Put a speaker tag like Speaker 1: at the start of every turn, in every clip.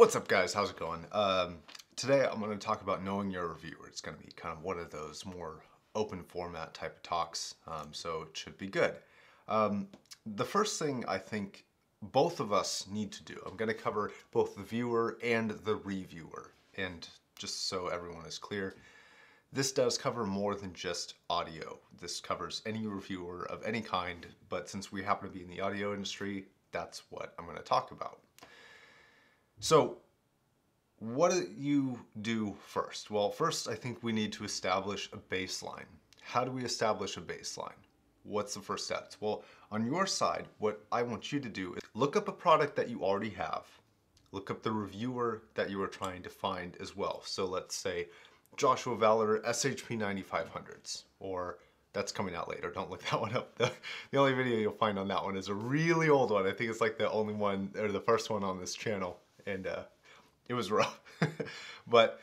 Speaker 1: What's up, guys? How's it going? Today I'm going to talk about knowing your reviewer. It's going to be kind of one of those more open format type of talks, so it should be good. The first thing I think both of us need to do, I'm going to cover both the viewer and the reviewer. And just so everyone is clear, this does cover more than just audio. This covers any reviewer of any kind, but since we happen to be in the audio industry, that's what I'm going to talk about. So, what do you do first? Well, first I think we need to establish a baseline. How do we establish a baseline? What's the first steps? Well, on your side, what I want you to do is look up a product that you already have. Look up the reviewer that you are trying to find as well. So let's say Joshua Valor SHP 9500s, or that's coming out later. Don't look that one up. The only video you'll find on that one is a really old one. I think it's like the only one, or the first one on this channel. And it was rough. But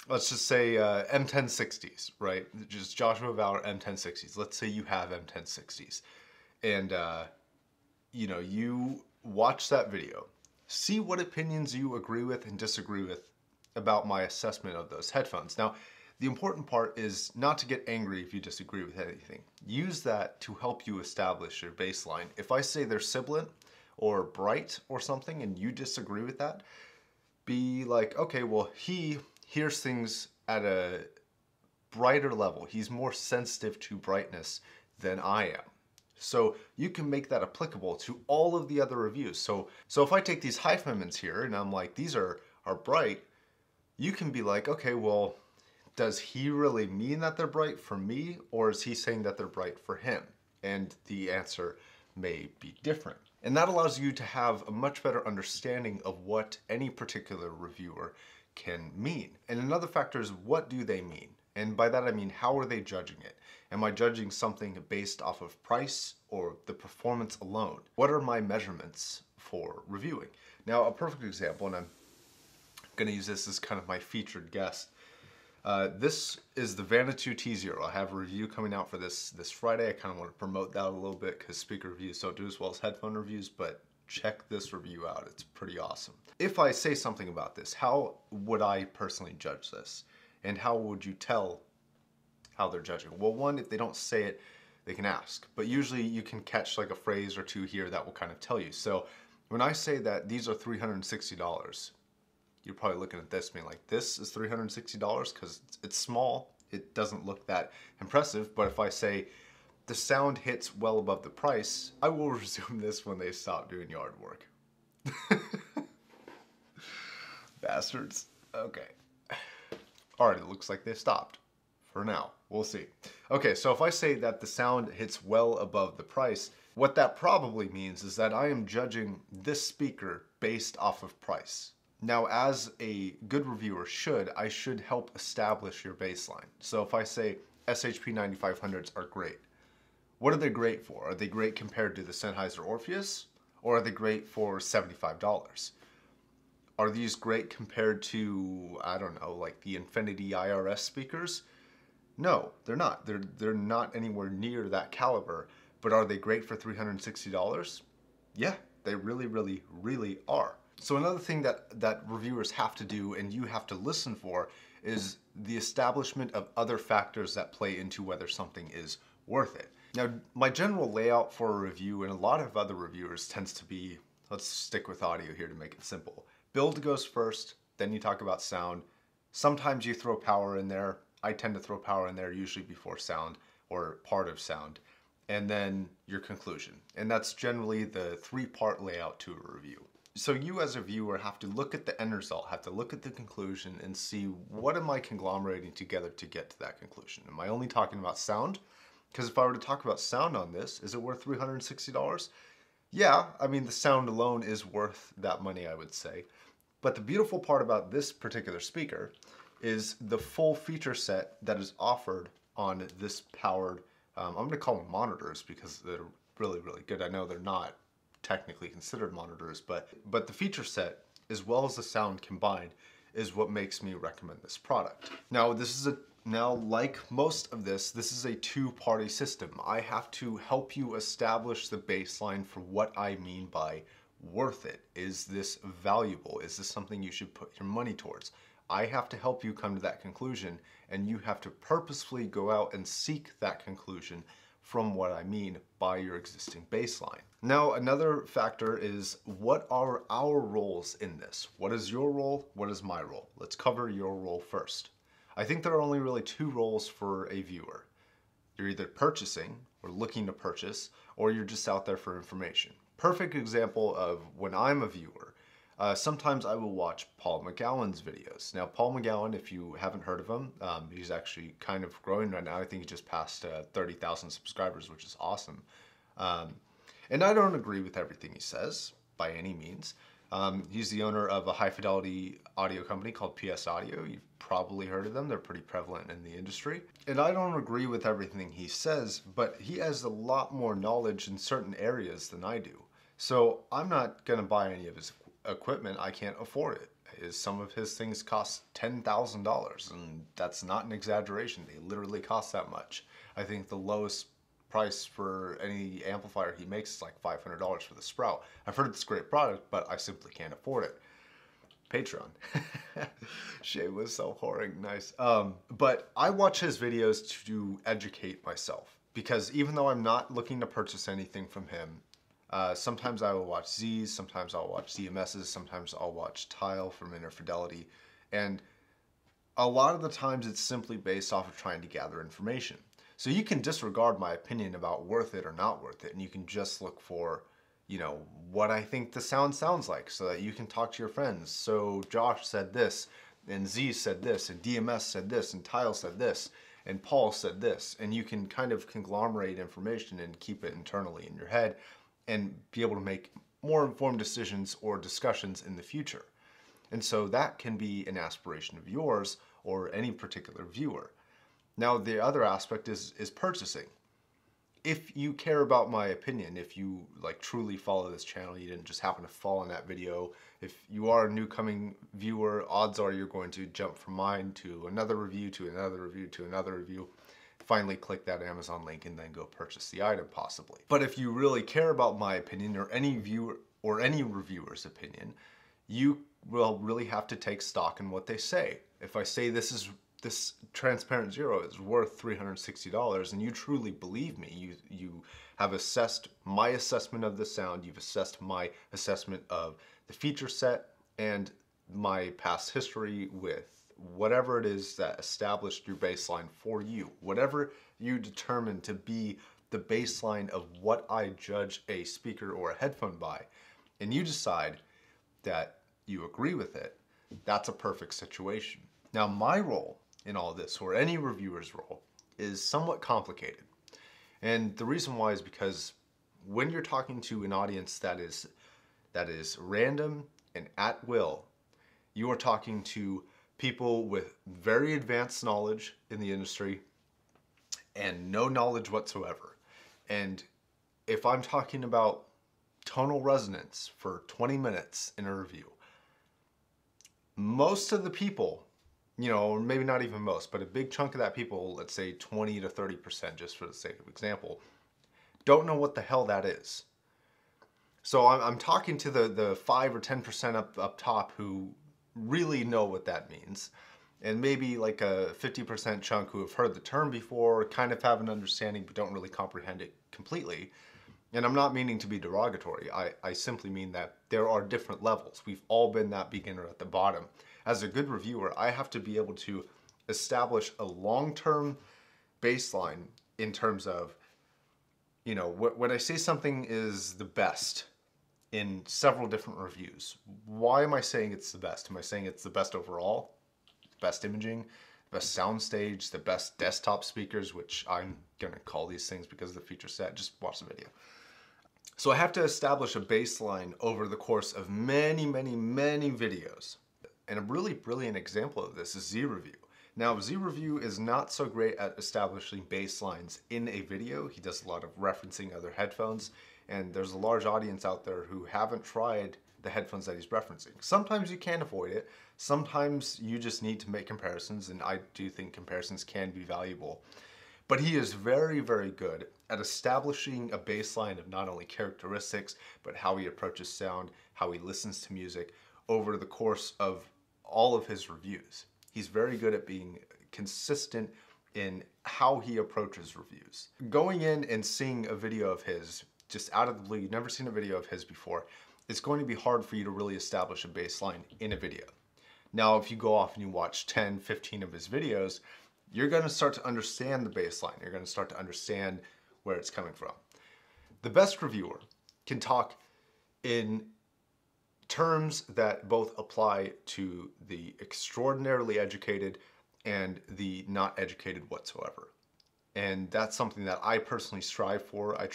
Speaker 1: let's just say M1060s, right? Just Joshua Valor M1060s. Let's say you have M1060s. And, you watch that video. See what opinions you agree with and disagree with about my assessment of those headphones. Now, the important part is not to get angry if you disagree with anything. Use that to help you establish your baseline. If I say they're sibilant or bright or something and you disagree with that, be like, okay, well, he hears things at a brighter level. He's more sensitive to brightness than I am. So you can make that applicable to all of the other reviews. So if I take these Hyphamans here and I'm like, these are bright, you can be like, okay, well, does he really mean that they're bright for me, or is he saying that they're bright for him? And the answer may be different. And that allows you to have a much better understanding of what any particular reviewer can mean. And another factor is, what do they mean? And by that I mean, how are they judging it? Am I judging something based off of price or the performance alone? What are my measurements for reviewing? Now, a perfect example, and I'm going to use this as kind of my featured guest. This is the Vanatu T0. I have a review coming out for this Friday. I kind of want to promote that a little bit because speaker reviews don't do as well as headphone reviews, but check this review out. It's pretty awesome. If I say something about this, how would I personally judge this? And how would you tell how they're judging? Well, one, if they don't say it, they can ask. But usually you can catch like a phrase or two here that will kind of tell you. So when I say that these are $360, you're probably looking at this being like, this is $360 because it's small. It doesn't look that impressive. But if I say the sound hits well above the price, I will resume this when they stop doing yard work. Bastards. Okay. All right, it looks like they stopped. For now. We'll see. Okay, so if I say that the sound hits well above the price, what that probably means is that I am judging this speaker based off of price. Now, as a good reviewer I should help establish your baseline. So if I say SHP 9500s are great, what are they great for? Are they great compared to the Sennheiser Orpheus? Or are they great for $75? Are these great compared to, I don't know, like the Infinity IRS speakers? No, they're not. They're not anywhere near that caliber. But are they great for $360? Yeah, they really, really, really are. So another thing that reviewers have to do and you have to listen for is the establishment of other factors that play into whether something is worth it. Now, my general layout for a review and a lot of other reviewers tends to be, let's stick with audio here to make it simple. Build goes first, then you talk about sound. Sometimes you throw power in there. I tend to throw power in there usually before sound or part of sound. And then your conclusion. And that's generally the three-part layout to a review. So you as a viewer have to look at the end result, have to look at the conclusion and see, what am I conglomerating together to get to that conclusion? Am I only talking about sound? Because if I were to talk about sound on this, is it worth $360? Yeah, I mean, the sound alone is worth that money, I would say. But the beautiful part about this particular speaker is the full feature set that is offered on this powered, I'm going to call them monitors because they're really, really good. I know they're not technically considered monitors, but the feature set as well as the sound combined is what makes me recommend this product. Now, like most of this is a two-party system. I have to help you establish the baseline for what I mean by worth it? Is this valuable? Is this something you should put your money towards? I have to help you come to that conclusion, and you have to purposefully go out and seek that conclusion from what I mean by your existing baseline. Now, another factor is, what are our roles in this? What is your role? What is my role? Let's cover your role first. I think there are only really two roles for a viewer. You're either purchasing or looking to purchase, or you're just out there for information. Perfect example of when I'm a viewer. Sometimes I will watch Paul McGowan's videos. Now, Paul McGowan, if you haven't heard of him, he's actually kind of growing right now. I think he just passed 30,000 subscribers, which is awesome. And I don't agree with everything he says, by any means. He's the owner of a high-fidelity audio company called PS Audio. You've probably heard of them. They're pretty prevalent in the industry. And I don't agree with everything he says, but he has a lot more knowledge in certain areas than I do. So I'm not going to buy any of his equipment. I can't afford it. Some of his things cost $10,000, and that's not an exaggeration. They literally cost that much. I think the lowest price for any amplifier he makes is like $500 for the Sprout. I've heard it's a great product, but I simply can't afford it. Patreon. Shameless self-whoring, nice. But I watch his videos to educate myself, because even though I'm not looking to purchase anything from him, sometimes I will watch Z's, sometimes I'll watch ZMS's, sometimes I'll watch Tyll from Inner Fidelity, and a lot of the times it's simply based off of trying to gather information. So you can disregard my opinion about worth it or not worth it, and you can just look for, you know, what I think the sound sounds like, so that you can talk to your friends. So Josh said this, and Z said this, and DMS said this, and Tyll said this, and Paul said this, and you can kind of conglomerate information and keep it internally in your head and be able to make more informed decisions or discussions in the future. And so that can be an aspiration of yours or any particular viewer. Now, the other aspect is purchasing. If you care about my opinion, if you like truly follow this channel, you didn't just happen to fall on that video, if you are a new coming viewer, odds are you're going to jump from mine to another review, to another review, to another review, finally click that Amazon link and then go purchase the item possibly. But if you really care about my opinion, or any viewer or any reviewer's opinion, you will really have to take stock in what they say. If I say this transparent zero is worth $360, and you truly believe me, you have assessed my assessment of the sound, you've assessed my assessment of the feature set and my past history with whatever it is that established your baseline for you, whatever you determine to be the baseline of what I judge a speaker or a headphone by, and you decide that you agree with it, that's a perfect situation. Now, my role in all this, or any reviewer's role, is somewhat complicated. And the reason why is because when you're talking to an audience that is random and at will, you are talking to people with very advanced knowledge in the industry and no knowledge whatsoever. And if I'm talking about tonal resonance for 20 minutes in a review, most of the people, you know, or maybe not even most, but a big chunk of that people, let's say 20 to 30%, just for the sake of example, don't know what the hell that is. So I'm talking to the 5 or 10% up top who really know what that means, and maybe like a 50% chunk who have heard the term before, kind of have an understanding, but don't really comprehend it completely. And I'm not meaning to be derogatory. I simply mean that there are different levels. We've all been that beginner at the bottom. As a good reviewer, I have to be able to establish a long-term baseline in terms of, you know, when I say something is the best in several different reviews, why am I saying it's the best? Am I saying it's the best overall? Best imaging, best soundstage, the best desktop speakers, which I'm gonna call these things because of the feature set. Just watch the video. So I have to establish a baseline over the course of many, many, many videos. And a really brilliant example of this is Z-Review. Now, Z-Review is not so great at establishing baselines in a video. He does a lot of referencing other headphones, and there's a large audience out there who haven't tried the headphones that he's referencing. Sometimes you can avoid it. Sometimes you just need to make comparisons, and I do think comparisons can be valuable. But he is very, very good at establishing a baseline of not only characteristics, but how he approaches sound, how he listens to music over the course of all of his reviews. He's very good at being consistent in how he approaches reviews. Going in and seeing a video of his, just out of the blue, you've never seen a video of his before, it's going to be hard for you to really establish a baseline in a video. Now, if you go off and you watch 10, 15 of his videos, you're going to start to understand the baseline. You're going to start to understand where it's coming from. The best reviewer can talk in terms that both apply to the extraordinarily educated and the not educated whatsoever. And that's something that I personally strive for. I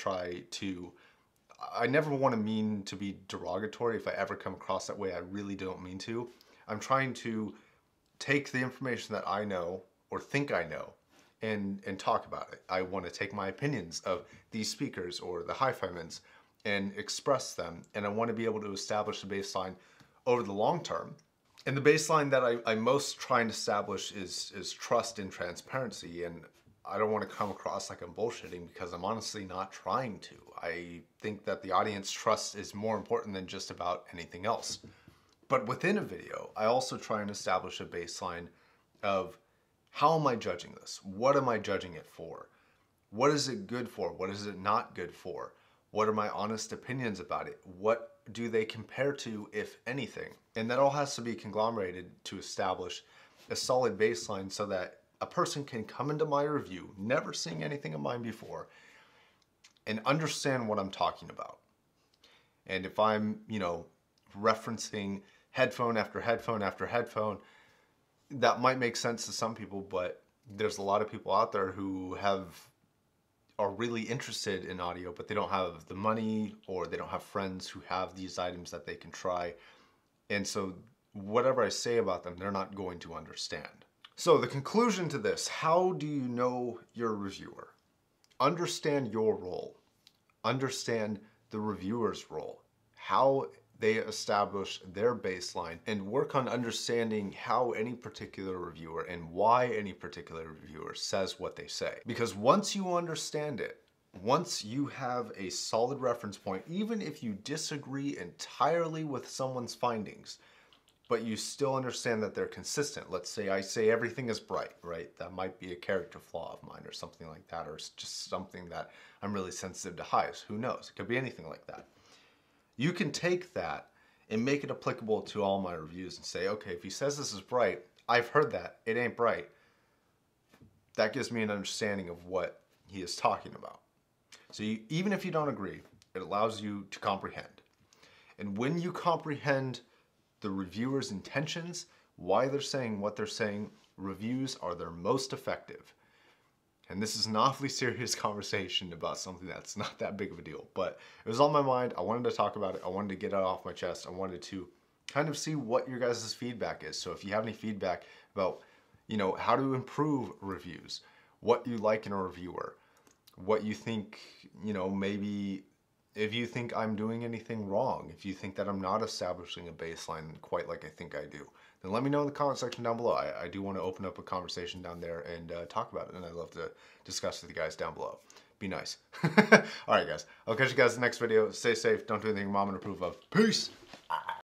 Speaker 1: never want to mean to be derogatory. If I ever come across that way, I really don't mean to. I'm trying to take the information that I know or think I know and talk about it. I want to take my opinions of these speakers or the hi-fi mins and express them. And I want to be able to establish a baseline over the long term. And the baseline that I most try and establish is trust and transparency. And I don't want to come across like I'm bullshitting, because I'm honestly not trying to. I think that the audience trust is more important than just about anything else. But within a video, I also try and establish a baseline of, how am I judging this? What am I judging it for? What is it good for? What is it not good for? What are my honest opinions about it? What do they compare to, if anything? And that all has to be conglomerated to establish a solid baseline so that a person can come into my review, never seeing anything of mine before, and understand what I'm talking about. And if I'm, referencing headphone after headphone after headphone, that might make sense to some people, but there's a lot of people out there who are really interested in audio, but they don't have the money, or they don't have friends who have these items that they can try. And so whatever I say about them, they're not going to understand. So the conclusion to this: how do you know your reviewer? Understand your role. Understand the reviewer's role. How they establish their baseline, and work on understanding how any particular reviewer and why any particular reviewer says what they say. Because once you understand it, once you have a solid reference point, even if you disagree entirely with someone's findings, but you still understand that they're consistent. Let's say I say everything is bright, right? That might be a character flaw of mine or something like that, or it's just something that I'm really sensitive to highs. Who knows? It could be anything like that. You can take that and make it applicable to all my reviews and say, okay, if he says this is bright, I've heard that, it ain't bright. That gives me an understanding of what he is talking about. So even if you don't agree, it allows you to comprehend. And when you comprehend the reviewer's intentions, why they're saying what they're saying, reviews are their most effective. And this is an awfully serious conversation about something that's not that big of a deal, but it was on my mind. I wanted to talk about it. I wanted to get it off my chest. I wanted to kind of see what your guys' feedback is. So if you have any feedback about, how to improve reviews, what you like in a reviewer, what you think, maybe if you think I'm doing anything wrong, if you think that I'm not establishing a baseline quite like I think I do, then let me know in the comment section down below. I do want to open up a conversation down there and talk about it, and I'd love to discuss with you guys down below. Be nice. All right, guys. I'll catch you guys in the next video. Stay safe. Don't do anything mom would approve of. Peace.